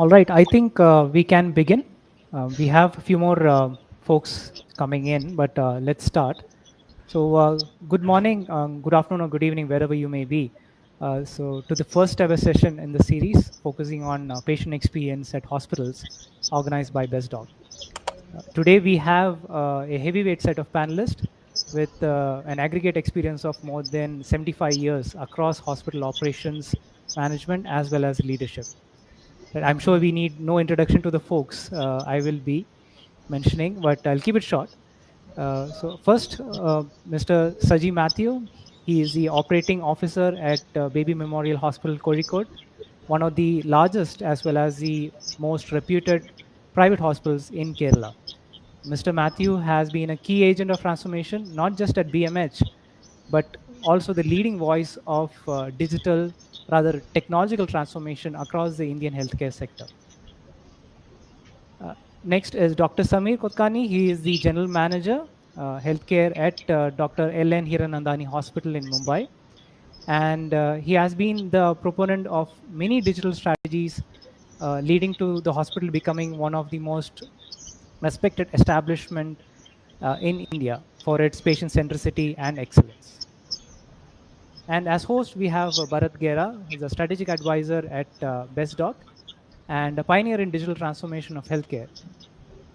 All right, I think we can begin. We have a few more folks coming in, but let's start. So, good morning, good afternoon, or good evening, wherever you may be. So, to the first ever session in the series focusing on patient experience at hospitals, organized by BestDoc. Today, we have a heavyweight set of panelists with an aggregate experience of more than 75 years across hospital operations, management, as well as leadership. Right, I'm sure we need no introduction to the folks I will be mentioning, but I'll keep it short. So first, Mr. Saji Mathew, he is the operating officer at Baby Memorial Hospital, Kozhikode, one of the largest as well as the most reputed private hospitals in Kerala. Mr. Mathew has been a key agent of transformation, not just at BMH, but also the leading voice of digital, rather technological transformation across the Indian healthcare sector. Next is Dr. Samir Kodkani. He is the general manager, healthcare at Dr. L.N. Hiranandani Hospital in Mumbai. And he has been the proponent of many digital strategies, leading to the hospital becoming one of the most respected establishment in India for its patient centricity and excellence. And as host, we have Bharat Gera, who's a strategic advisor at BestDoc and a pioneer in digital transformation of healthcare.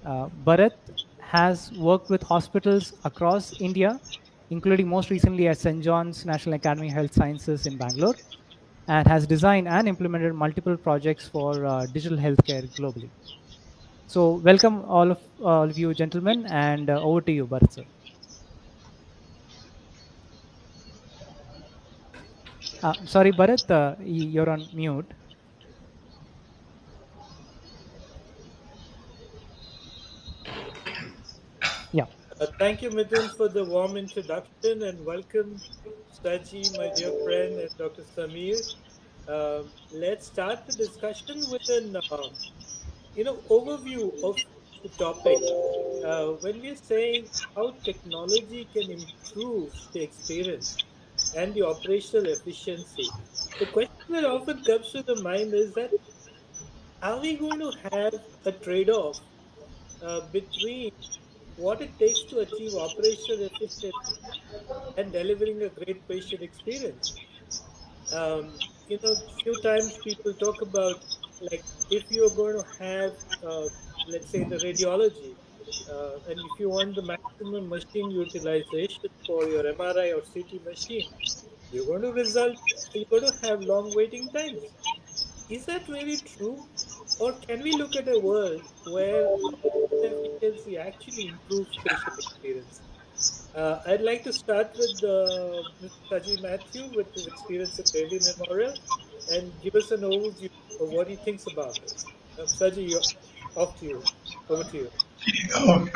Bharat has worked with hospitals across India, including most recently at St. John's National Academy of Health Sciences in Bangalore, and has designed and implemented multiple projects for digital healthcare globally. So, welcome all of you, gentlemen, and over to you, Bharat sir. Sorry, Bharat, you're on mute. Yeah. Thank you, Mithun, for the warm introduction and welcome, Saji, my dear friend, and Dr. Samir. Let's start the discussion with an overview of the topic. When we're saying how technology can improve the experience and the operational efficiency, the question that often comes to the mind is that are we going to have a trade-off between what it takes to achieve operational efficiency and delivering a great patient experience? Few times people talk about, like, if you're going to have, let's say, the radiology, and if you want the maximum machine utilization for your MRI or CT machine, you're going to have long waiting times. Is that really true? Or can we look at a world where efficiency actually improves patient experience? I'd like to start with Mr. Saji Mathew with his experience at Baby Memorial and give us an overview of what he thinks about this. Saji, off to you. Over to you. Uh,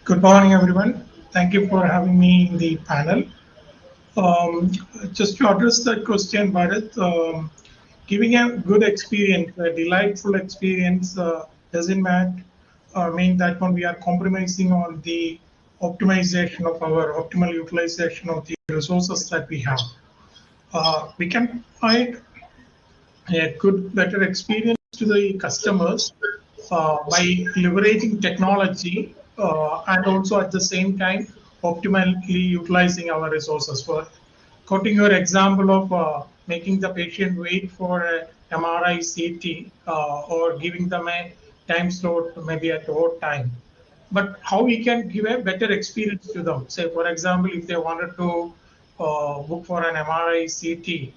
Good morning, everyone. Thank you for having me in the panel. Um, just to address that question, Bharat, giving a good experience, a delightful experience, doesn't mean that when we are compromising on the optimization of our optimal utilization of the resources that we have. We can provide a good, better experience to the customers by leveraging technology and also at the same time optimally utilizing our resources. For quoting your example of making the patient wait for a MRI CT or giving them a time slot maybe at odd time, but how we can give a better experience to them. Say, for example, if they wanted to book for an MRI CT,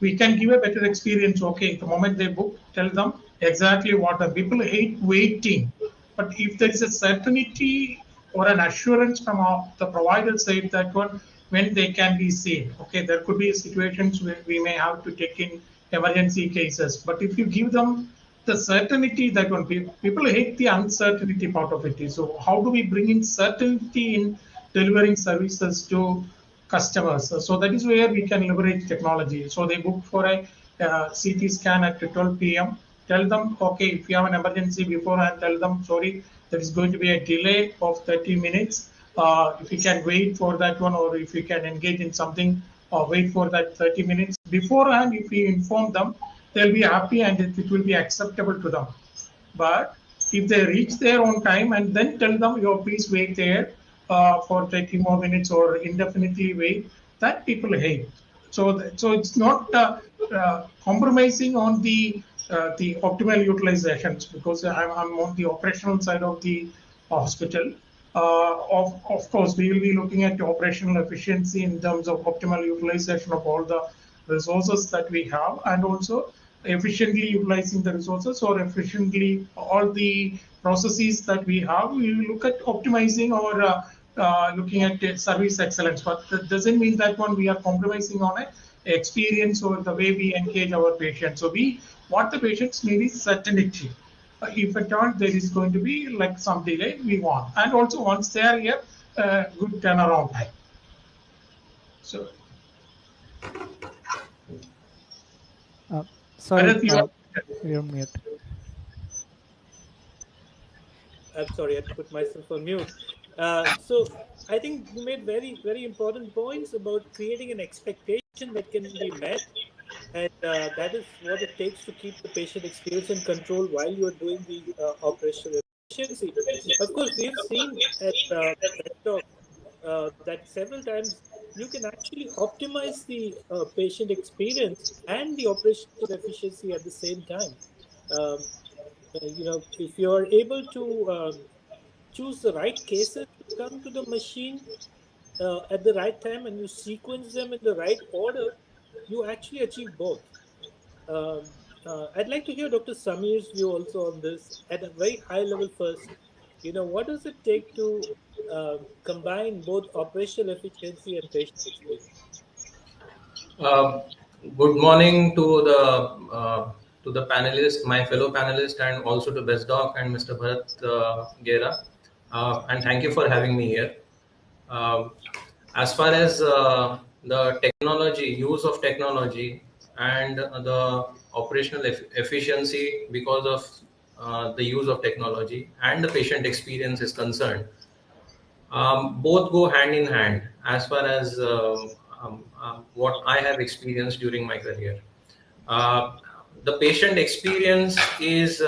we can give a better experience. Okay, the moment they book, tell them exactly what the people hate waiting. But if there is a certainty or an assurance from the provider side that one when they can be seen, okay, there could be situations where we may have to take in emergency cases. But if you give them the certainty that one people hate the uncertainty part of it. So how do we bring in certainty in delivering services to customers? So that is where we can leverage technology. So they book for a CT scan at 12 p.m. Tell them, okay, if you have an emergency beforehand, tell them, sorry, there is going to be a delay of 30 minutes. If you can wait for that one, or if you can engage in something, wait for that 30 minutes beforehand. If we inform them, they'll be happy and it will be acceptable to them. But if they reach there on time and then tell them, "Yo, please wait there for 30 more minutes or indefinitely wait," that people hate. So it's not compromising on the optimal utilizations, because I'm on the operational side of the hospital. Of course, we will be looking at operational efficiency in terms of optimal utilization of all the resources that we have, and also efficiently utilizing the resources or efficiently all the processes that we have. We will look at optimizing or looking at service excellence, but that doesn't mean that one we are compromising on it experience or the way we engage our patients. So we what the patients need is certainty. If at all there is going to be like some delay, we want, and also once they are here, good turnaround time. So, Sorry, Bharat, you're on mute. I'm sorry, I had to put myself on mute. So I think you made very, very important points about creating an expectation that can be met, and that is what it takes to keep the patient experience in control while you are doing the operational efficiency. Of course, we've seen at BestDoc that several times you can actually optimize the patient experience and the operational efficiency at the same time. Um, if you're able to choose the right cases to come to the machine at the right time and you sequence them in the right order, you actually achieve both. Um, I'd like to hear Dr. Samir's view also on this at a very high level first. What does it take to combine both operational efficiency and patient experience? Uh, Good morning to the panelists, my fellow panelists, and also to BestDoc and Mr. Bharat Gera, and thank you for having me here. Um as far as the technology, use of technology, and the operational efficiency because of the use of technology and the patient experience is concerned, both go hand in hand as far as what I have experienced during my career. Uh, the patient experience is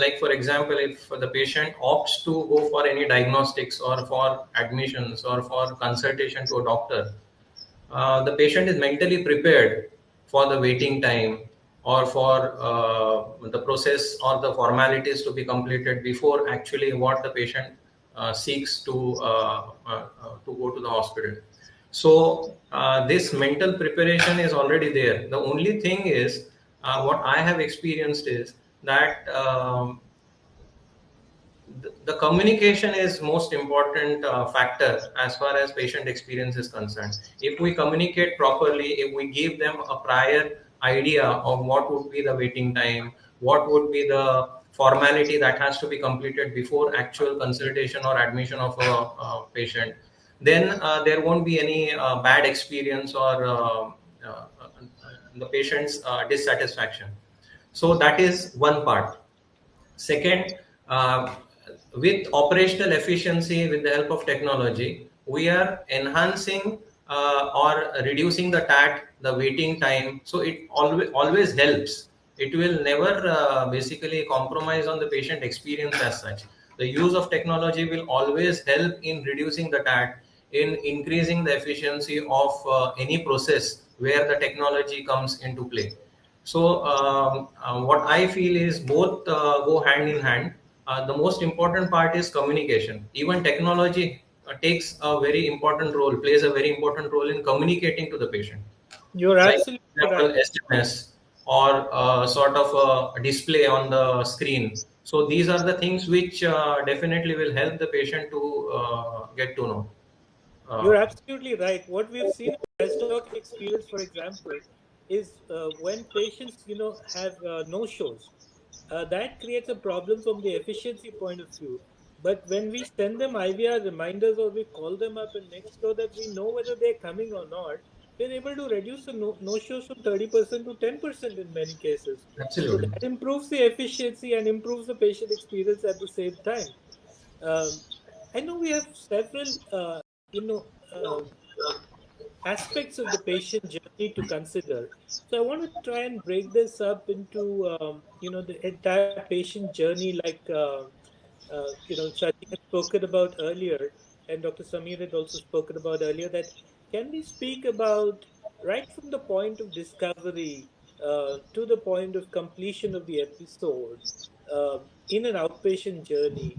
like, for example, if the patient opts to go for any diagnostics or for admissions or for consultation to a doctor, the patient is mentally prepared for the waiting time or for the process or the formalities to be completed before actually what the patient seeks to go to the hospital. So this mental preparation is already there. The only thing is what I have experienced is that the communication is most important factor as far as patient experience is concerned. If we communicate properly, if we give them a prior idea of what would be the waiting time, what would be the formality that has to be completed before actual consultation or admission of a patient, then there won't be any bad experience or the patient's dissatisfaction. So that is one part. Second, with operational efficiency, with the help of technology, we are enhancing or reducing the TAT, the waiting time. So it always helps. It will never basically compromise on the patient experience as such. The use of technology will always help in reducing the TAT, in increasing the efficiency of any process where the technology comes into play. So what I feel is both go hand in hand. The most important part is communication. Even technology takes a very important role, plays a very important role in communicating to the patient. You're Like, absolutely for right. example, SMS or sort of a display on the screen. So these are the things which definitely will help the patient to get to know. You're Uh, absolutely right. What we've seen in BestDoc experience, for example, is when patients, have no-shows, that creates a problem from the efficiency point of view. But when we send them IVR reminders or we call them up and make sure that we know whether they're coming or not, we're able to reduce the no-shows from 30% to 10% in many cases. So Absolutely. that improves the efficiency and improves the patient experience at the same time. Um, I know we have several, you know, uh, aspects of the patient journey need to consider. So I want to try and break this up into the entire patient journey, like Saji had spoken about earlier, and Dr. Samir had also spoken about earlier. That can we speak about right from the point of discovery to the point of completion of the episode in an outpatient journey?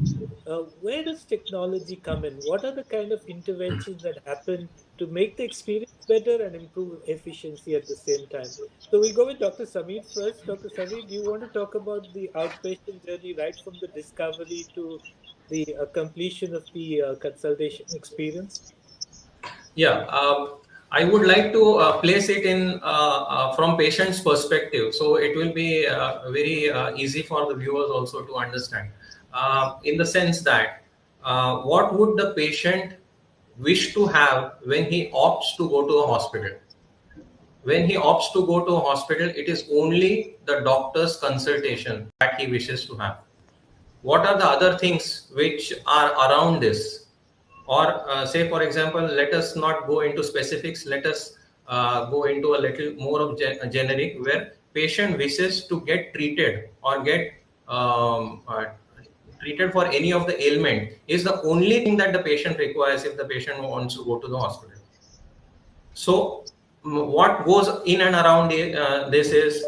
Where does technology come in? What are the kind of interventions that happen to make the experience better and improve efficiency at the same time? So we'll go with Dr. Samir first. Dr. Samir, do you want to talk about the outpatient journey right from the discovery to the completion of the consultation experience? Yeah, I would like to place it in from patient's perspective, so it will be very easy for the viewers also to understand. In the sense that what would the patient wish to have when he opts to go to a hospital? When he opts to go to a hospital, it is only the doctor's consultation that he wishes to have. What are the other things which are around this? Or say, for example, let us not go into specifics. Let us go into a little more of generic, where patient wishes to get treated or get treated for any of the ailment is the only thing that the patient requires if the patient wants to go to the hospital. So what goes in and around this is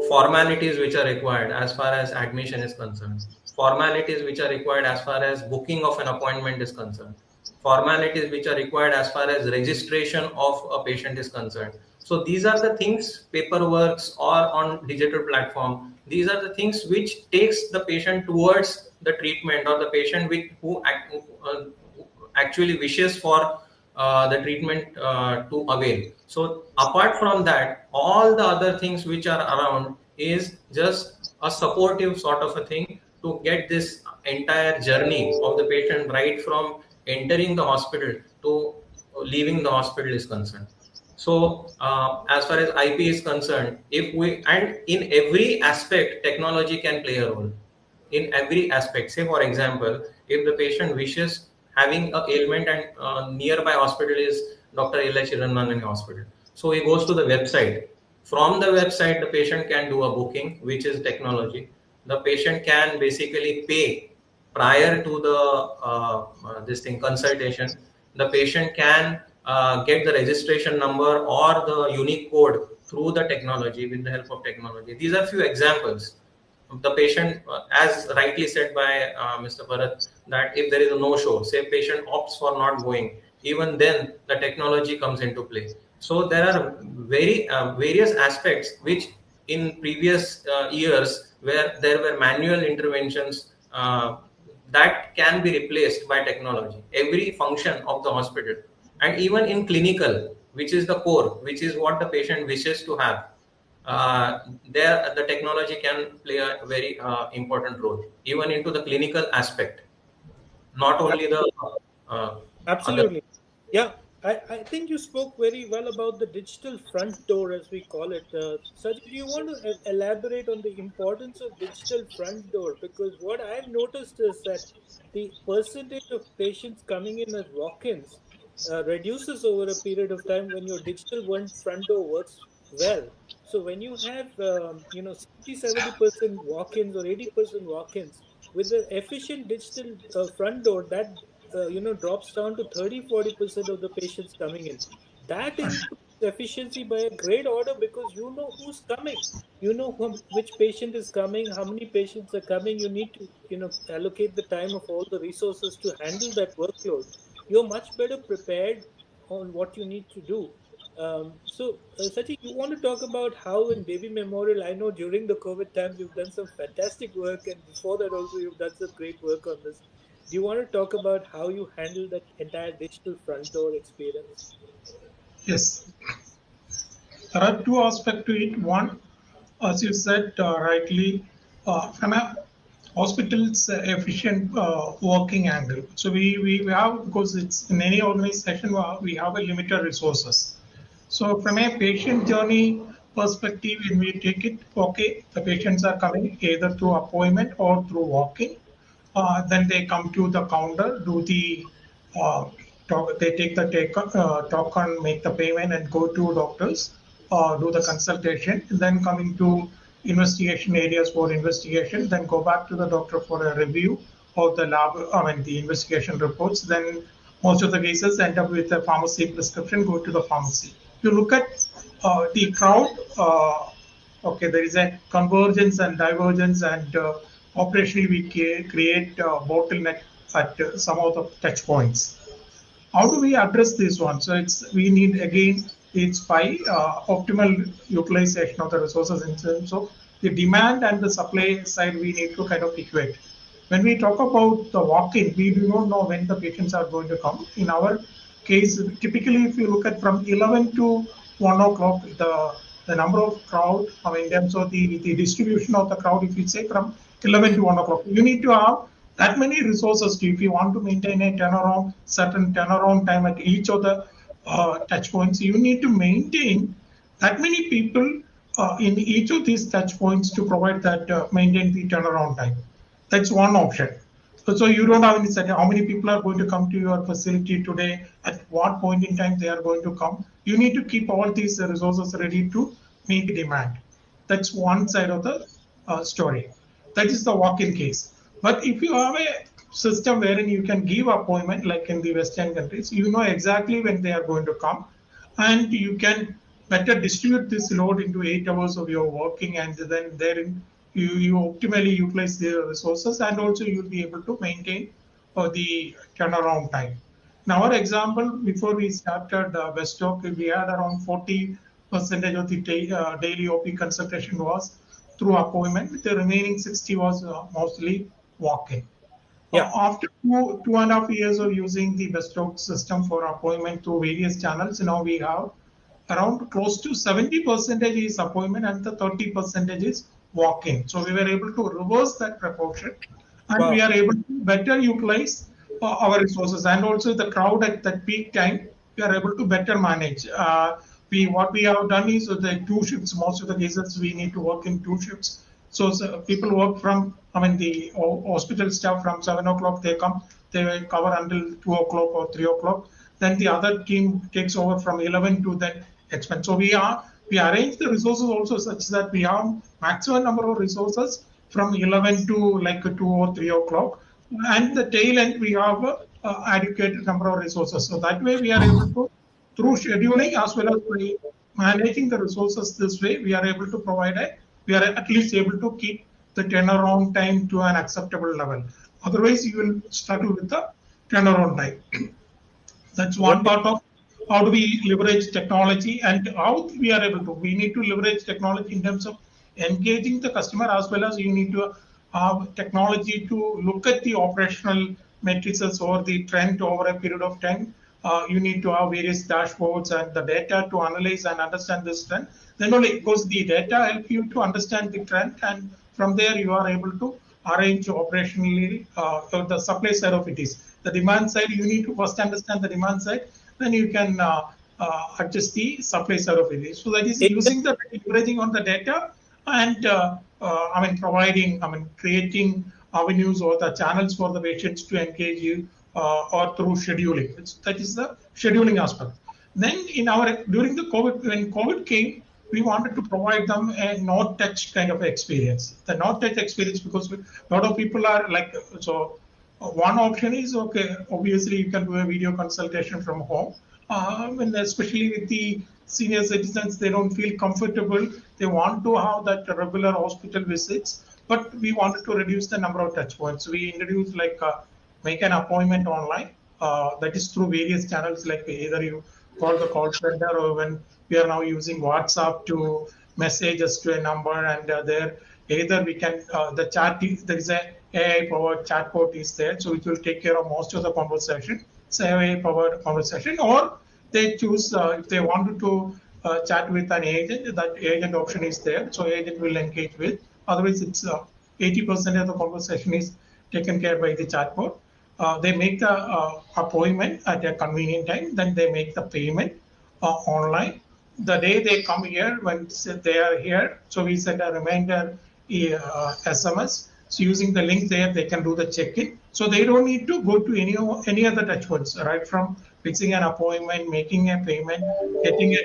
formalities which are required as far as admission is concerned, formalities which are required as far as booking of an appointment is concerned, formalities which are required as far as registration of a patient is concerned. So these are the things, paperworks or on digital platform, these are the things which takes the patient towards the treatment, or the patient who actually wishes for the treatment to avail. So apart from that, all the other things which are around is just a supportive sort of a thing to get this entire journey of the patient right from entering the hospital to leaving the hospital is concerned. So as far as IP is concerned, if we, and in every aspect technology can play a role. In every aspect, say for example, if the patient wishes having a ailment and nearby hospital is Dr. Hiranandani hospital, so he goes to the website. From the website the patient can do a booking, which is technology. The patient can basically pay prior to the this thing consultation. The patient can get the registration number or the unique code through the technology, with the help of technology. These are few examples. The patient, as rightly said by Mr. Bharat, that if there is a no-show, say patient opts for not going, even then the technology comes into play. So there are very various aspects which in previous years, where there were manual interventions, that can be replaced by technology. Every function of the hospital, and even in clinical, which is the core, which is what the patient wishes to have, there the technology can play a very important role, even into the clinical aspect, not only the uh, other. Absolutely. Yeah, I think you spoke very well about the digital front door, as we call it. Saji, do you want to elaborate on the importance of digital front door? Because what I've noticed is that the percentage of patients coming in as walk-ins reduces over a period of time when your digital one front door works well. So when you have 60-70% walk-ins or 80% walk-ins with the efficient digital front door, that drops down to 30-40% of the patients coming in. That improves efficiency by a great order, because you know who's coming, you know which patient is coming, how many patients are coming. You need to allocate the time of all the resources to handle that workload. You're much better prepared on what you need to do. Sachi, you want to talk about how in Baby Memorial, I know during the COVID times you've done some fantastic work, and before that also you've done some great work on this. Do you want to talk about how you handle that entire digital front door experience? Yes, there are two aspects to it. One, as you said rightly, from a hospital's efficient working angle. So we have, because it's in any organization, we have a limited resources. So from a patient journey perspective, when we take it, okay, the patients are coming either through appointment or through walking. Then they come to the counter, do the they take the token, make the payment, and go to doctors. do the consultation, and then coming to investigation areas for investigation, then go back to the doctor for a review of the lab, the investigation reports. Then most of the cases end up with a pharmacy prescription, go to the pharmacy. You look at the crowd, okay, there is a convergence and divergence, and operationally we create bottleneck at some of the touch points. How do we address this one? So we need, again, it's by optimal utilization of the resources in terms of the demand and the supply side. We need to kind of equate. When we talk about the walk-in, we do not know when the patients are going to come. In our case, typically, if you look at from 11 to 1 o'clock, the number of crowd, in terms of the distribution of the crowd, if you say from 11 to 1 o'clock, you need to have that many resources if you want to maintain a certain turnaround time at each of the touch points. You need to maintain that many people in each of these touch points to provide that, maintain the turnaround time. That's one option. So you don't have any say how many people are going to come to your facility today, at what point in time they are going to come. You need to keep all these resources ready to meet demand. That's one side of the story. That is the walk-in case. But if you have a system wherein you can give appointment, like in the Western countries, you know exactly when they are going to come, and you can better distribute this load into 8 hours of your working, and then therein you optimally utilize the resources, and also you'll be able to maintain the turnaround time. In our example, before we started BestDoc, we had around 40% of the daily OP consultation was through appointment. The remaining 60 was mostly walk-in. Yeah. After 2.5 years of using the BestDoc system for appointment through various channels, now we have around close to 70% is appointment and the 30% is walk-in. So we were able to reverse that proportion, and we are able to better utilize our resources, and also the crowd at that peak time we are able to better manage. What we have done is the 2 shifts. Most of the cases we need to work in 2 shifts. So people work from, the hospital staff from 7 o'clock, they come, they will cover until 2 o'clock or 3 o'clock. Then the other team takes over from 11 to then expand. So we arrange the resources also such that we have maximum number of resources from 11 to like 2 or 3 o'clock. And the tail end, we have adequate number of resources. So that way we are able to, through scheduling as well as by managing the resources this way, we are able to we are at least able to keep the turnaround time to an acceptable level. Otherwise, you will struggle with the turnaround time. That's one part of how do we leverage technology, and how we are able to. We need to leverage technology in terms of engaging the customer, as well as you need to have technology to look at the operational matrices or the trend over a period of time. You need to have various dashboards and the data to analyze and understand this trend. Then only, because the data help you to understand the trend, and from there you are able to arrange operationally the supply side of it is. The demand side, you need to first understand the demand side, then you can adjust the supply side of it. So that is using the leveraging on the data, and creating avenues or the channels for the patients to engage you, or through scheduling. That is the scheduling aspect. Then during the COVID, when COVID came, we wanted to provide them a not touch kind of experience. The not touch experience, because a lot of people are like, so one option is, okay, obviously you can do a video consultation from home. And especially with the senior citizens, they don't feel comfortable. They want to have that regular hospital visits, but we wanted to reduce the number of touch points. We introduced make an appointment online. That is through various channels, like either you call the call center, or when we are now using WhatsApp to message us to a number, and there either we can the chat. There is a AI powered chatbot is there, so it will take care of most of the conversation. It's AI powered conversation, or they choose if they wanted to chat with an agent, that agent option is there, so agent will engage with. Otherwise, it's 80% of the conversation is taken care by the chatbot. They make the appointment at a convenient time, then they make the payment online. The day they come here, when they are here, so we send a reminder SMS. So using the link there, they can do the check-in. So they don't need to go to any other touch points, right from fixing an appointment, making a payment, getting a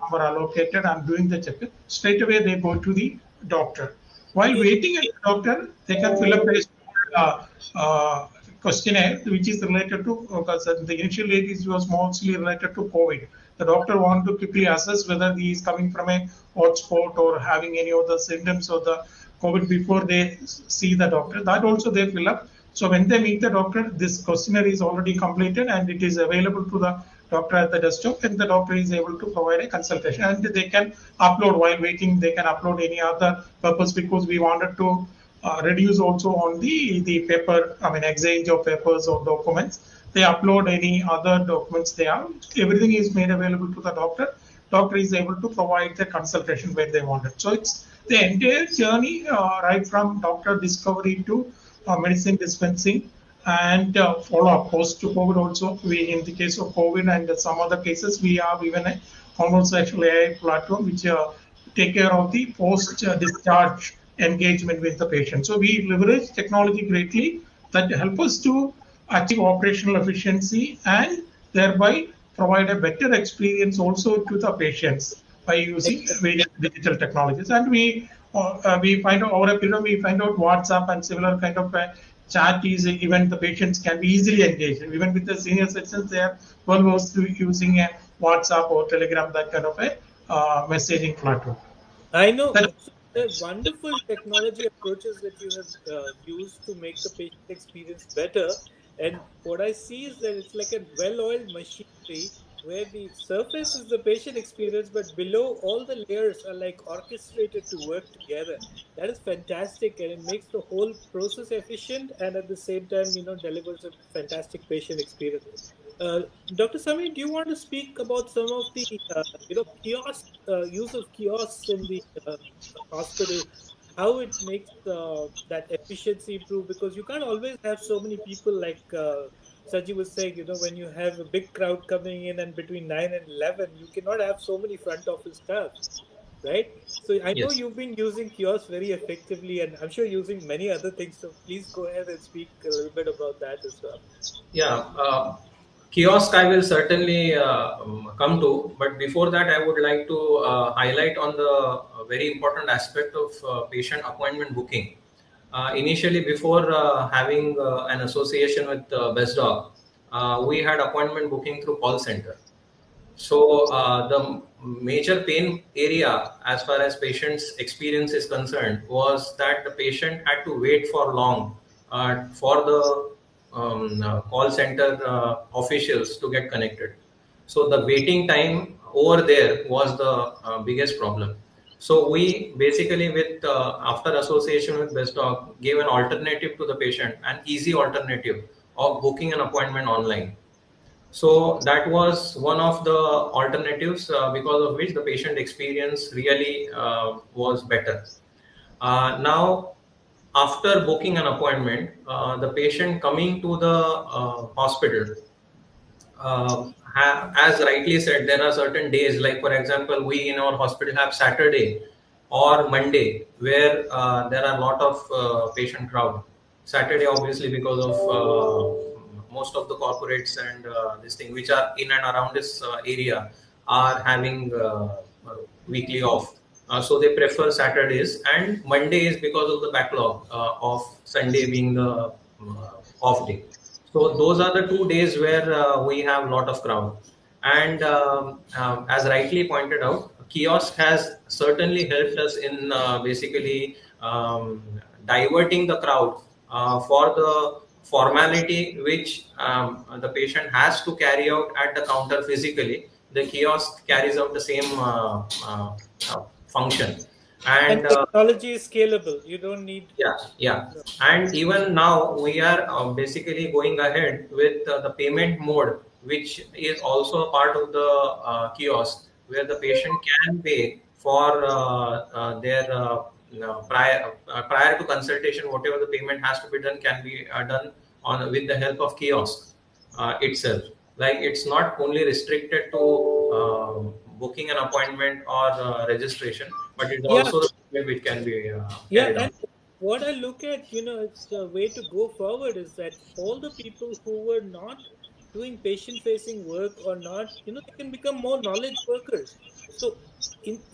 number allocated and doing the checkup, straight away they go to the doctor. While waiting at the doctor, they can fill up a uh, uh, questionnaire which is related to, because the initial age was mostly related to COVID. The doctor want to quickly assess whether he is coming from a hotspot or having any of the symptoms of the COVID before they see the doctor. That also they fill up. So when they meet the doctor, this questionnaire is already completed and it is available to the doctor at the desktop, and the doctor is able to provide a consultation. And they can upload while waiting. They can upload any other purpose, because we wanted to reduce also on the paper, I mean exchange of papers or documents. They upload any other documents they have. Everything is made available to the doctor. Doctor is able to provide the consultation where they want it. So it's the entire journey, right from doctor discovery to medicine dispensing and follow-up post-COVID also. We, in the case of COVID and some other cases, we have even a conversational AI platform which take care of the post-discharge engagement with the patient. So we leverage technology greatly that help us to achieve operational efficiency and thereby provide a better experience also to the patients by using various digital technologies. And we find out over a period, we find out WhatsApp and similar kind of chat is even the patients can be easily engaged. Even with the senior citizens, they are well versed to using a WhatsApp or Telegram, that kind of a messaging platform. I know. That, So the wonderful technology approaches that you have used to make the patient experience better. And what I see is that it's like a well-oiled machinery where the surface is the patient experience, but below all the layers are like orchestrated to work together. That is fantastic, and it makes the whole process efficient, and at the same time, delivers a fantastic patient experience. Uh, Dr. Sami, do you want to speak about some of the kiosk use of kiosks in the hospital, how it makes that efficiency improve? Because you can't always have so many people like Saji was saying. When you have a big crowd coming in and between 9 and 11, you cannot have so many front office staff, right? So I know Yes. you've been using kiosks very effectively, and I'm sure using many other things. So please go ahead and speak a little bit about that as well. Yeah. Kiosk I will certainly come to, but before that, I would like to highlight on the very important aspect of patient appointment booking. Initially, before having an association with BestDoc, we had appointment booking through call center. So the major pain area as far as patient's experience is concerned was that the patient had to wait for long for the call center officials to get connected. So the waiting time over there was the biggest problem. So we basically, with after association with BestDoc, gave an alternative to the patient, an easy alternative of booking an appointment online. So that was one of the alternatives because of which the patient experience really was better. Now, after booking an appointment, the patient coming to the hospital, as rightly said, there are certain days, like for example, we in our hospital have Saturday or Monday, where there are a lot of patient crowd. Saturday, obviously, because of most of the corporates and this thing, which are in and around this area, are having weekly off. So they prefer Saturdays, and Monday is because of the backlog of Sunday being the off day. So those are the 2 days where we have a lot of crowd. And as rightly pointed out, kiosk has certainly helped us in basically diverting the crowd for the formality which the patient has to carry out at the counter physically. The kiosk carries out the same function. And And technology is scalable. You don't need. yeah, yeah. And even now we are basically going ahead with the payment mode, which is also a part of the kiosk, where the patient can pay for their prior to consultation, whatever the payment has to be done can be done on with the help of kiosk itself. Like, it's not only restricted to booking an appointment or registration, but it's Yeah, also the payment which can be yeah, carried and out. what I look at, it's the way to go forward is that all the people who were not doing patient facing work or not, they can become more knowledge workers. So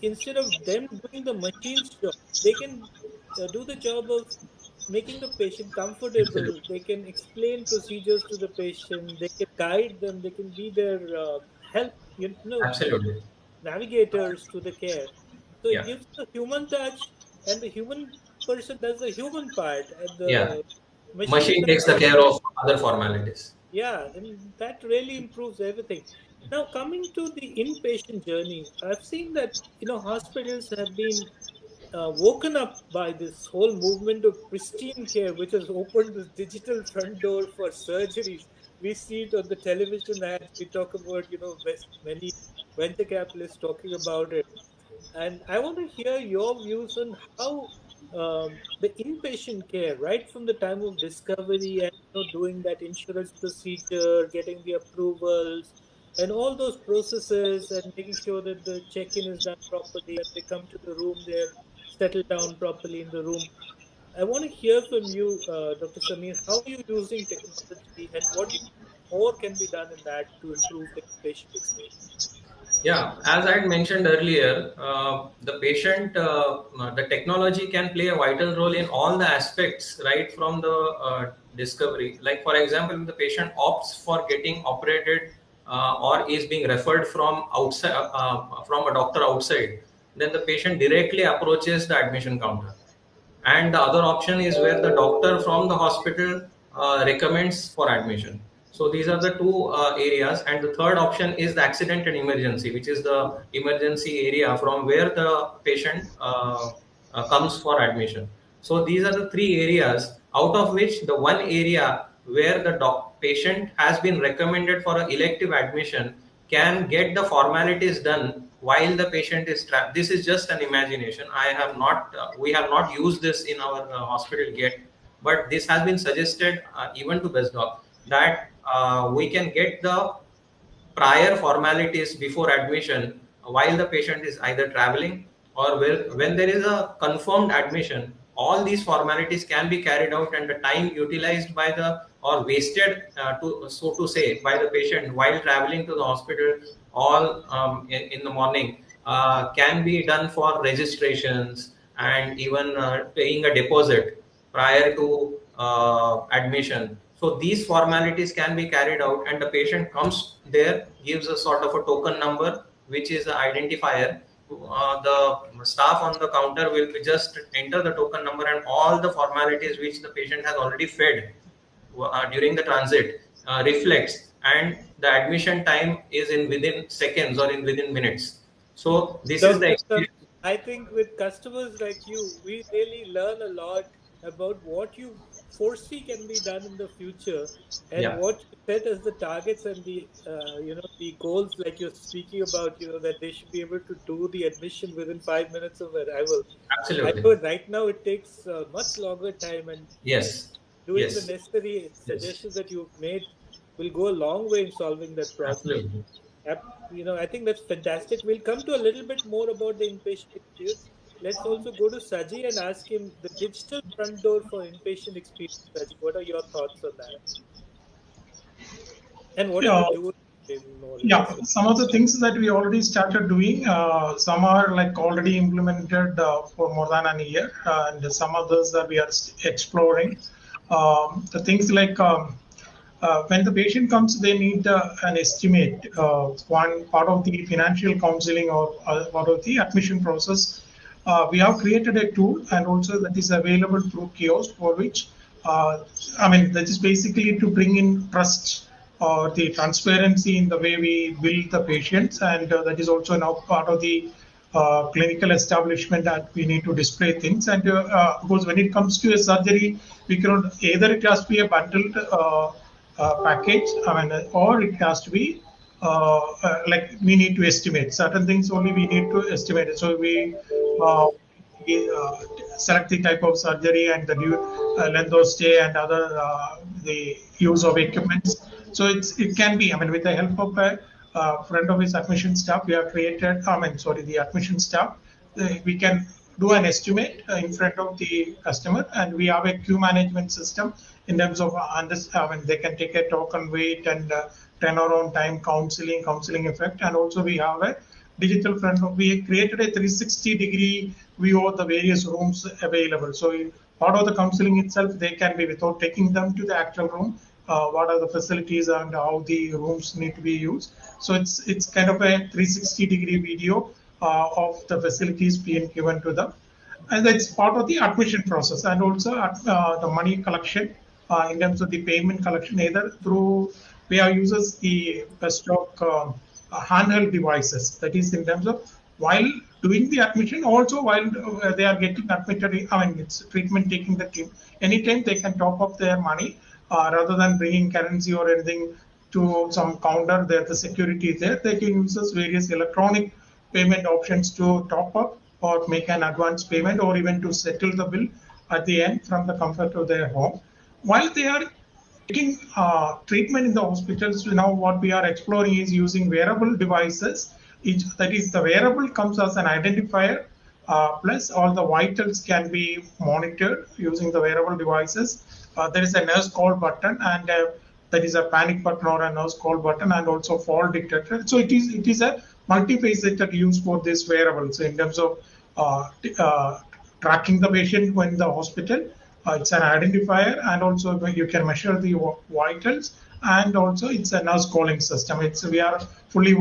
instead of them doing the machine's job, they can do the job of making the patient comfortable. Absolutely. They can explain procedures to the patient. They can guide them. They can be their help, Absolutely. navigators to the care. So it Yeah. gives the human touch, and the human person does the human part, and Yeah. the machine Machine does takes the the care of other formalities. yeah, and that really improves everything. Now, coming to the inpatient journey, I've seen that hospitals have been woken up by this whole movement of pristine care, which has opened this digital front door for surgeries. We see it on the television ads. We talk about many venture capitalists talking about it. And I want to hear your views on how the inpatient care, right from the time of discovery and doing that insurance procedure, getting the approvals, and all those processes, and making sure that the check-in is done properly. When they come to the room, they're settled down properly in the room. I want to hear from you, Dr. Samir. How are you using technology, and what do you think more can be done in that to improve the patient experience? Yeah, as I had mentioned earlier, the technology can play a vital role in all the aspects, right from the discovery. Like, for example, if the patient opts for getting operated or is being referred from outside, from a doctor outside, then the patient directly approaches the admission counter. And the other option is where the doctor from the hospital recommends for admission. So these are the two areas, and the third option is the accident and emergency, which is the emergency area from where the patient comes for admission. So these are the three areas, out of which the one area where the patient has been recommended for an elective admission can get the formalities done while the patient is trapped. This is just an imagination. I have not, we have not used this in our hospital yet, but this has been suggested even to BestDoc that we can get the prior formalities before admission while the patient is either traveling or when there is a confirmed admission. All these formalities can be carried out, and the time utilized by the or wasted to so to say by the patient while traveling to the hospital all in the morning can be done for registrations and even paying a deposit prior to admission. So these formalities can be carried out, and the patient comes there, gives a sort of a token number, which is the identifier. The staff on the counter will just enter the token number, and all the formalities which the patient has already fed during the transit reflects, and the admission time is in within seconds or in within minutes. So this is the Dr. experience. I think with customers like you, we really learn a lot about what you foresee can be done in the future, and Yeah, what you set as the targets and the the goals, like you're speaking about, that they should be able to do the admission within 5 minutes of arrival. I absolutely. know right now it takes much longer time, and Yes, doing the yes, necessary yes, suggestions that you've made will go a long way in solving that problem. absolutely. I think that's fantastic. We'll come to a little bit more about the inpatient experience. Let's also go to Saji and ask him the digital front door for inpatient experience. Saji, what are your thoughts on that? And what are you Yeah, doing more or yeah. less? Some of the things that we already started doing, some are like already implemented for more than a year, and some others that we are exploring. The things like when the patient comes, they need an estimate. One part of the financial counseling or part of the admission process. We have created a tool, and also that is available through Kiosks, for which, I mean, that is basically to bring in trust or the transparency in the way we bill the patients, and that is also now part of the clinical establishment that we need to display things. And of course, when it comes to a surgery, we cannot either it has to be a bundled package, I mean, or it has to be like we need to estimate certain things. Only we need to estimate it. So uh, we select the type of surgery and the length of stay and other the use of equipment. So it can be. I mean, with the help of a friend of his admission staff, we have created. I mean, sorry, the admission staff. We can do an estimate in front of the customer, and we have a queue management system in terms of I mean, they can take a token wait and turnaround time, counseling effect, and also we have a digital front. We created a 360-degree view of the various rooms available. So part of the counseling itself, they can be without taking them to the actual room. What are the facilities and how the rooms need to be used. So it's kind of a 360-degree video of the facilities being given to them, and that's part of the admission process, and also the money collection in terms of the payment collection, either through we have uses the BestDoc handheld devices. That is in terms of while doing the admission, also while they are getting admitted, I mean it's treatment taking the team. Anytime they can top up their money rather than bringing currency or anything to some counter. There the security is there. They can use various electronic payment options to top up or make an advance payment or even to settle the bill at the end from the comfort of their home. While they are taking treatment in the hospitals, now what we are exploring is using wearable devices. That is, the wearable comes as an identifier, plus all the vitals can be monitored using the wearable devices. There is a nurse call button, and there is a panic button or a nurse call button, and also fall detector. So it is a multifaceted use for this wearables in terms of tracking the patient when the hospital. It's an identifier, and also you can measure the vitals, and also it's a nurse calling system. It's we are fully,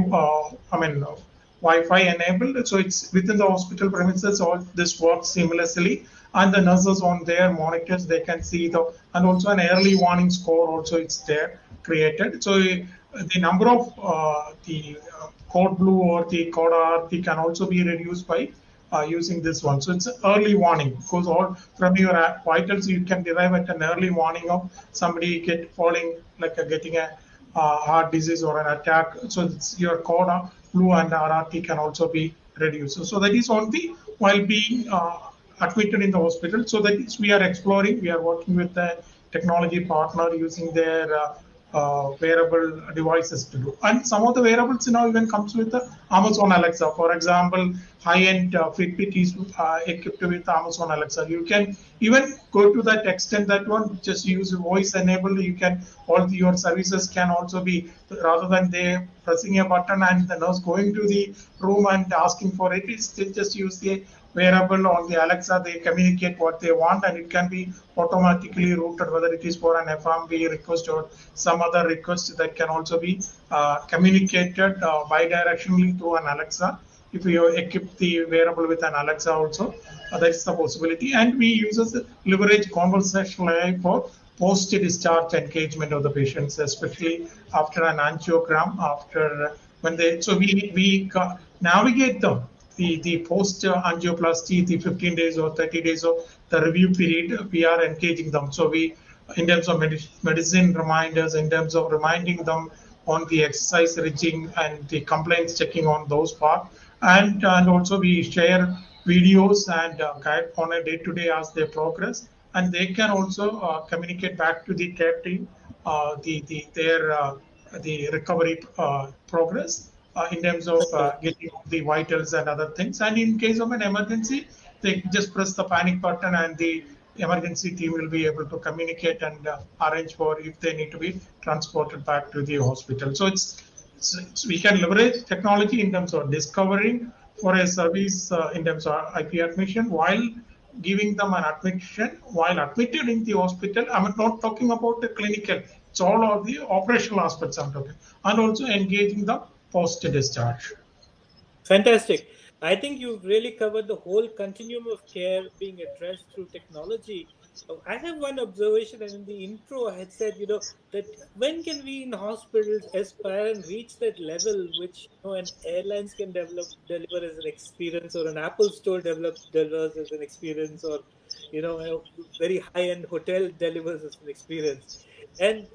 Wi-Fi enabled, so it's within the hospital premises. All this works seamlessly, and the nurses on their monitors they can see the, and also an early warning score also it's there created. So the number of the code blue or the code RT can also be reduced by using this one. So it's early warning, because all from your vitals you can derive at an early warning of somebody falling, like getting a heart disease or an attack. So it's your code blue and RRT can also be reduced. So that is on the while being admitted in the hospital. So that is we are exploring. We are working with the technology partner using their wearable devices to do. And some of the wearables now even comes with the Amazon Alexa. For example, high-end Fitbit is equipped with Amazon Alexa. You can even go to that extent that one just use voice enabled. You can your services can also be, rather than they pressing a button and the nurse going to the room and asking for it, is they just use the wearable on the Alexa. They communicate what they want, and it can be automatically routed, whether it is for an FMB request or some other request that can also be communicated bidirectionally through an Alexa. If you equip the wearable with an Alexa also, that is the possibility. And we leverage conversational AI for post-discharge engagement of the patients, especially after an angiogram, after when they, so we navigate them the post angioplasty, the 15 days or 30 days of the review period, we are engaging them. So we, in terms of medicine reminders, in terms of reminding them on the exercise regime and the compliance checking on those parts, and also we share videos and guide on a day-to-day as they progress, and they can also communicate back to the care team the recovery progress in terms of getting the vitals and other things. And in case of an emergency, they just press the panic button, and the emergency team will be able to communicate and arrange for if they need to be transported back to the hospital. So we can leverage technology in terms of discovering for a service in terms of IP admission, while giving them an admission while admitted in the hospital. I'm not talking about the clinical, it's all of the operational aspects I'm talking, and also engaging the post-discharge. Fantastic. I think you've really covered the whole continuum of care being addressed through technology. I have one observation, and in the intro, I had said, that when can we in hospitals aspire and reach that level which an airlines can deliver as an experience, or an Apple store delivers as an experience, or a very high-end hotel delivers as an experience. And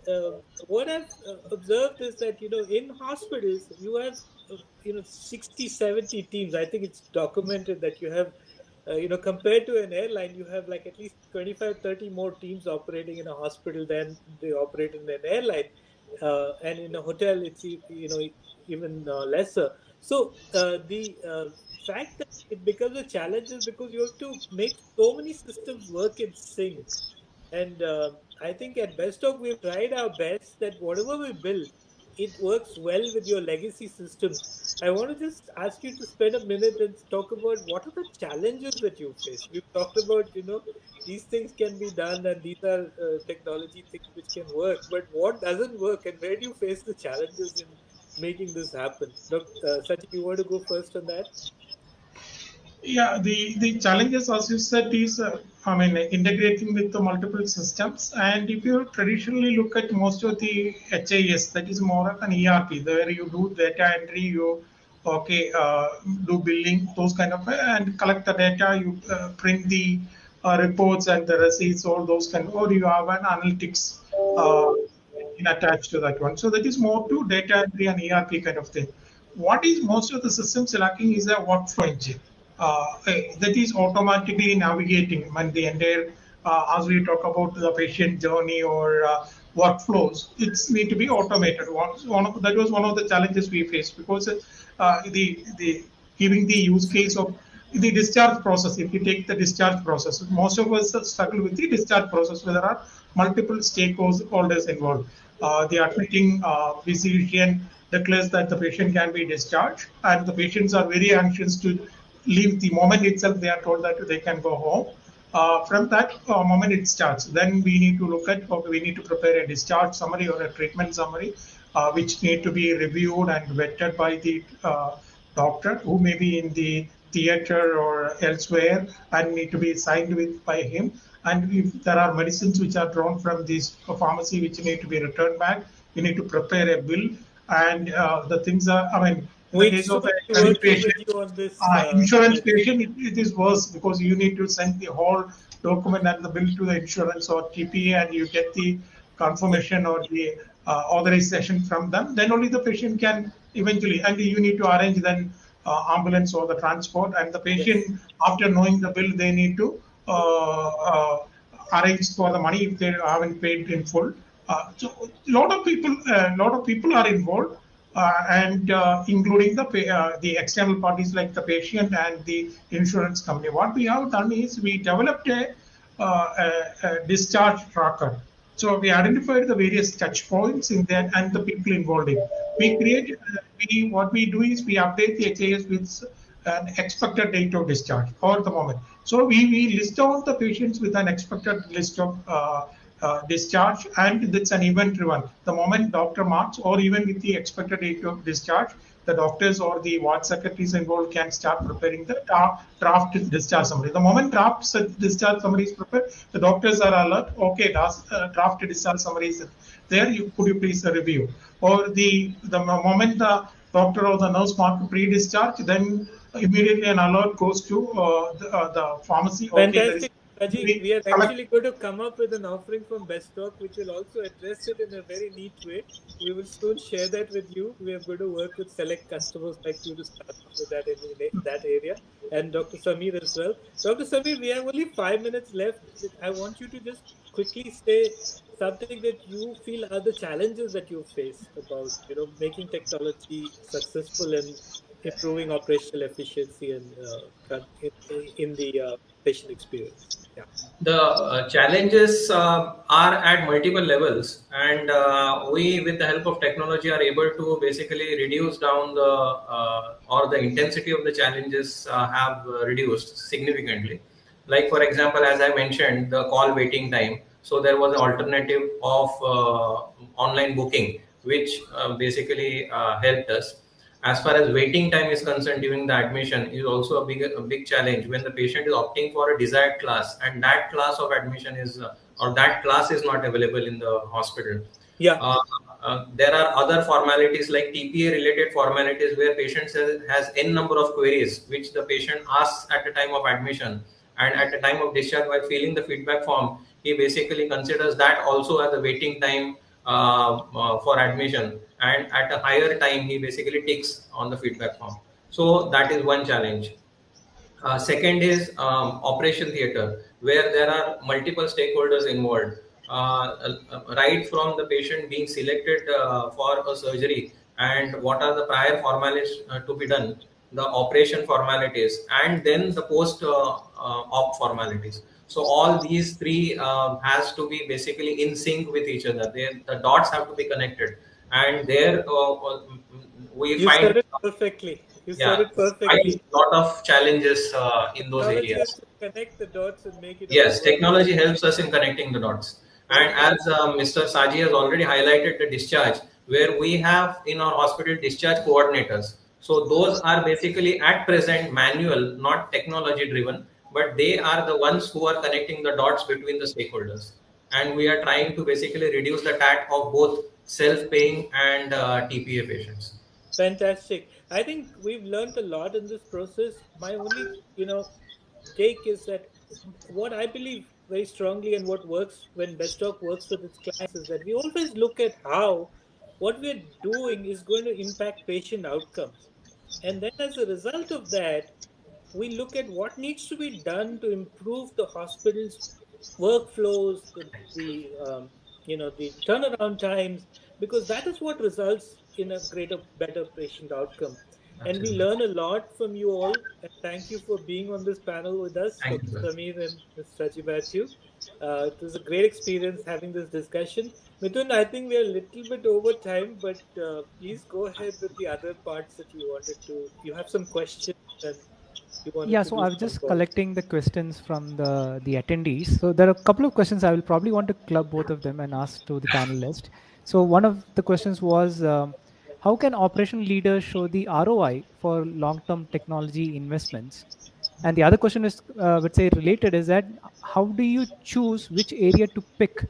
what I've observed is that in hospitals you have 60, 70 teams. I think it's documented that you have compared to an airline, you have like at least 25, 30 more teams operating in a hospital than they operate in an airline. And in a hotel, it's even lesser. So the fact that it becomes a challenge is because you have to make so many systems work in sync. And I think at BestDoc, we've tried our best that whatever we build, it works well with your legacy systems. I want to just ask you to spend a minute and talk about what are the challenges that you face. We've talked about, these things can be done and these are technology things which can work, but what doesn't work and where do you face the challenges in making this happen? Saji, you want to go first on that? Yeah, the challenges, as you said, is I mean integrating with the multiple systems. And if you traditionally look at most of the HIS, that is more of an ERP, where you do data entry, you do billing, those kind of, and collect the data, you print the reports and the receipts, all those kind, or you have an analytics attached to that one. So that is more to data entry and ERP kind of thing. What is most of the systems lacking is a workflow engine that is automatically navigating when the entire, as we talk about the patient journey or workflows, it's need to be automated. That was one of the challenges we faced because the giving the use case of the discharge process. If you take the discharge process, most of us struggle with the discharge process where there are multiple stakeholders involved. The admitting physician declares that the patient can be discharged, and the patients are very anxious to leave the moment itself they are told that they can go home. From that moment it starts. Then we need to look at, okay, we need to prepare a discharge summary or a treatment summary, which need to be reviewed and vetted by the doctor who may be in the theater or elsewhere and need to be signed with by him. And if there are medicines which are drawn from this pharmacy which need to be returned back, we need to prepare a bill. And the things are, I mean, in the case of a credit working with patient, you on this. insurance patient, it is worse because you need to send the whole document and the bill to the insurance or TPA, and you get the confirmation or the authorization from them. Then only the patient can eventually, and you need to arrange then ambulance or the transport. And the patient, yes, after knowing the bill, they need to arrange for the money if they haven't paid in full. So a lot of people are involved, and including the external parties like the patient and the insurance company. What we have done is we developed a discharge tracker. So we identified the various touch points in that and the people involved in. We create, what we do is we update the HIS with an expected date of discharge or the moment. So we list out the patients with an expected list of discharge, and that's an event driven. The moment doctor marks, or even with the expected date of discharge, the doctors or the ward secretaries involved can start preparing the draft discharge summary. The moment draft discharge summary is prepared, the doctors are alert. Okay, draft discharge summary is there. Could you please review? Or the moment the doctor or the nurse mark pre-discharge, then immediately an alert goes to the pharmacy. Fantastic. Saji, we are actually going to come up with an offering from BestDoc, which will also address it in a very neat way. We will soon share that with you. We are going to work with select customers like you to start off with that in that area, and Dr. Samir as well. Dr. Samir, we have only 5 minutes left. I want you to just quickly say something that you feel are the challenges that you face about making technology successful and improving operational efficiency and in the patient experience. Yeah. The challenges are at multiple levels, and we, with the help of technology, are able to basically reduce down the or the intensity of the challenges have reduced significantly. Like, for example, as I mentioned, the call waiting time. So there was an alternative of online booking, which basically helped us. As far as waiting time is concerned during the admission is also a big challenge when the patient is opting for a desired class and that class of admission is or that class is not available in the hospital. Yeah. There are other formalities like TPA related formalities where patient has n number of queries which the patient asks at the time of admission, and at the time of discharge while filling the feedback form he basically considers that also as a waiting time for admission, and at a higher time he basically ticks on the feedback form. So that is one challenge. Second is operation theater, where there are multiple stakeholders involved, right from the patient being selected for a surgery and what are the prior formalities to be done, the operation formalities, and then the post op formalities. So all these three has to be basically in sync with each other. The dots have to be connected, and there we You find said it perfectly. You said yeah it perfectly. find a lot of challenges in those Technology has areas. to connect the dots and make it all Yes, work. technology helps us in connecting the dots. Very And true. as Mr. Saji has already highlighted the discharge, where we have in our hospital discharge coordinators. So those are basically at present manual, not technology driven, but they are the ones who are connecting the dots between the stakeholders. And we are trying to basically reduce the TAT of both self-paying and TPA patients. Fantastic. I think we've learned a lot in this process. My only, take is that what I believe very strongly and what works when BestDoc works with its clients is that we always look at how what we're doing is going to impact patient outcomes. And then as a result of that, we look at what needs to be done to improve the hospital's workflows, the turnaround times, because that is what results in a greater, better patient outcome. And we Absolutely. learn a lot from you all. And thank you for being on this panel with us, Thank you, Dr. sir. Samir and Ms. Saji Mathew. It was a great experience having this discussion. Mithun, I think we are a little bit over time, but please go ahead with the other parts that you wanted to. You have some questions and you wanted Yeah, to so do I was some just calls. collecting the questions from the attendees. So there are a couple of questions I will probably want to club both of them and ask to the panelist. So one of the questions was, how can operation leaders show the ROI for long-term technology investments? And the other question is, would say related, is that how do you choose which area to pick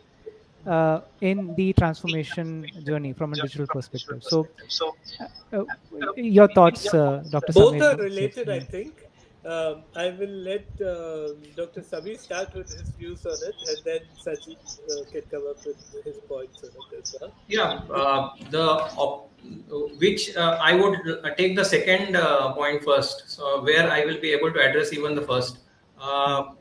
in the transformation journey from a digital perspective? So, uh, uh, your thoughts, Dr. Both Samir? are Sir? related, I Yeah. think. I will let Dr. Sabi start with his views on it, and then Saji can come up with his points on it as well. Yeah, which I would take the second point first, so where I will be able to address even the first. Hmm.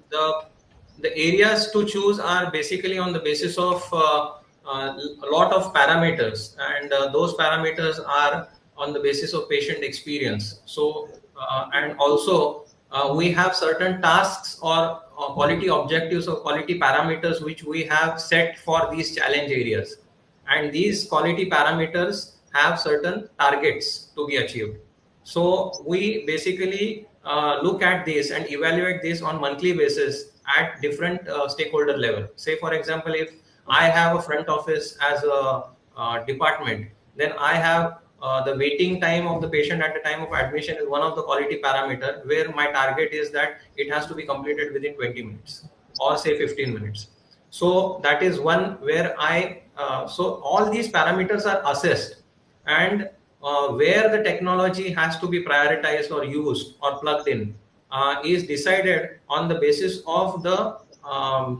The areas to choose are basically on the basis of a lot of parameters, and those parameters are on the basis of patient experience. So, and also we have certain tasks or quality objectives or quality parameters which we have set for these challenge areas, and these quality parameters have certain targets to be achieved. So we basically look at this and evaluate this on monthly basis at different stakeholder level. Say for example, if I have a front office as a department, then I have the waiting time of the patient at the time of admission is one of the quality parameter where my target is that it has to be completed within 20 minutes or say 15 minutes. So that is one where so all these parameters are assessed, and where the technology has to be prioritized or used or plugged in is decided on the basis of the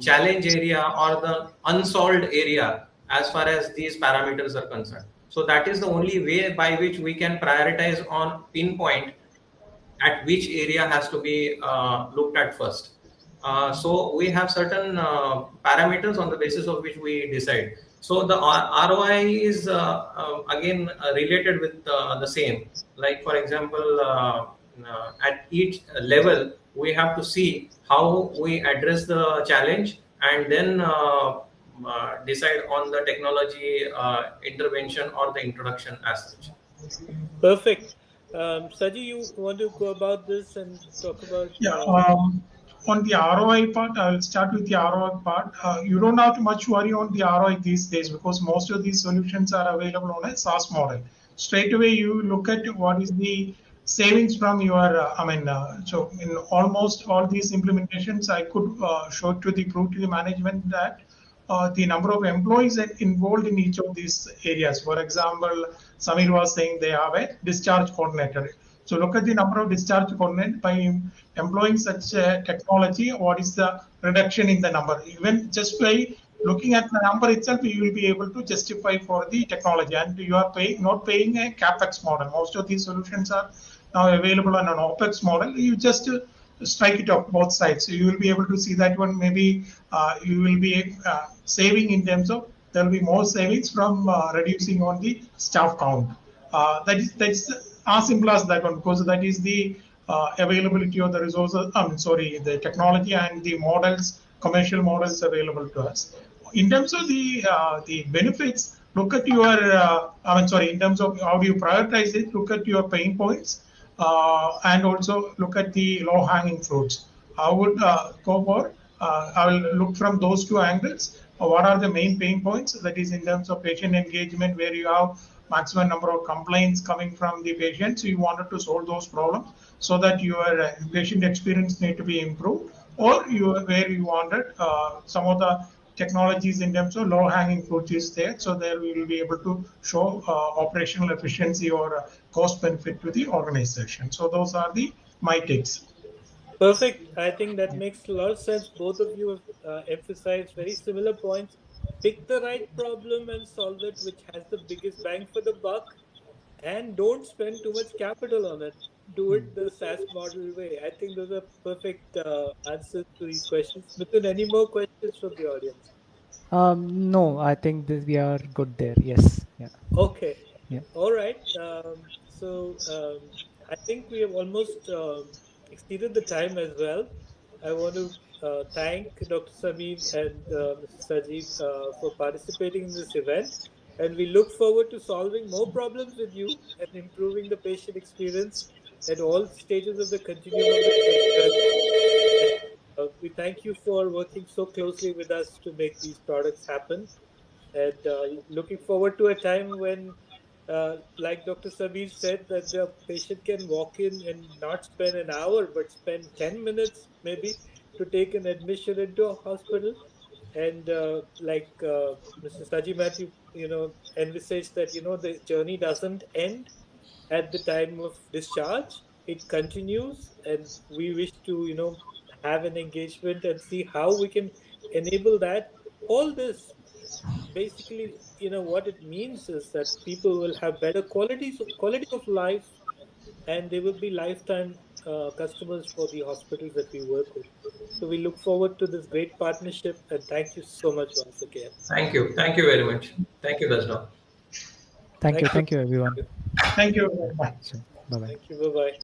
challenge area or the unsolved area as far as these parameters are concerned. So that is the only way by which we can prioritize on pinpoint at which area has to be looked at first. So we have certain parameters on the basis of which we decide. So the ROI is again related with the same. Like for example, at each level, we have to see how we address the challenge and then decide on the technology intervention or the introduction as such. Perfect. Saji, you want to go about this and talk about? Yeah, on the ROI part, I'll start with the ROI part. You don't have to much worry on the ROI these days because most of these solutions are available on a SaaS model. Straight away, you look at what is the savings from your, so in almost all these implementations, I could show to the prove to the management that the number of employees involved in each of these areas. For example, Samir was saying they have a discharge coordinator. So look at the number of discharge coordinator by employing such technology. What is the reduction in the number? Even just by looking at the number itself, you will be able to justify for the technology, and you are not paying a capex model. Most of these solutions are now available on an opex model. You just strike it off both sides. So you will be able to see that one. Maybe you will be saving in terms of there will be more savings from reducing on the staff count. That's as simple as that one, because that is the availability of the resources. The technology and the models, commercial models available to us. In terms of the benefits, look at your, in terms of how do you prioritize it, look at your pain points and also look at the low hanging fruits. I would go for, I will look from those two angles. What are the main pain points? That is in terms of patient engagement, where you have maximum number of complaints coming from the patient. So you wanted to solve those problems so that your patient experience need to be improved, or where you wanted some of the technologies in terms of low hanging fruit is there. So there we will be able to show operational efficiency or cost benefit to the organization. So those are the my takes. Perfect. I think that Yeah. makes a lot of sense. Both of you have emphasized very similar points. Pick the right problem and solve it, which has the biggest bang for the buck, and don't spend too much capital on it. Do Mm. it the SaaS model way. I think those are perfect answers to these questions. Mithun, any more questions from the audience? No, I think we are good there. Yes. Yeah. Okay. Yeah. All right. I think we have almost exceeded the time as well. I want to thank Dr. Sameer and Mr. Saji for participating in this event. And we look forward to solving more problems with you and improving the patient experience at all stages of the continuum of the care journey. And we thank you for working so closely with us to make these products happen. And looking forward to a time when, like Dr. Sabir said, that the patient can walk in and not spend an hour, but spend 10 minutes maybe to take an admission into a hospital. And Mr. Saji Mathew, envisaged that, the journey doesn't end at the time of discharge. It continues, and we wish to, have an engagement and see how we can enable that. All this basically, what it means is that people will have better quality of life, and they will be lifetime customers for the hospitals that we work with. So we look forward to this great partnership, and thank you so much once again. Thank you. Thank you very much. Thank you, BestDoc. Thank you. Thank you. Thank you, everyone. Thank you Yeah. very much. So, bye bye. Thank you. Bye bye.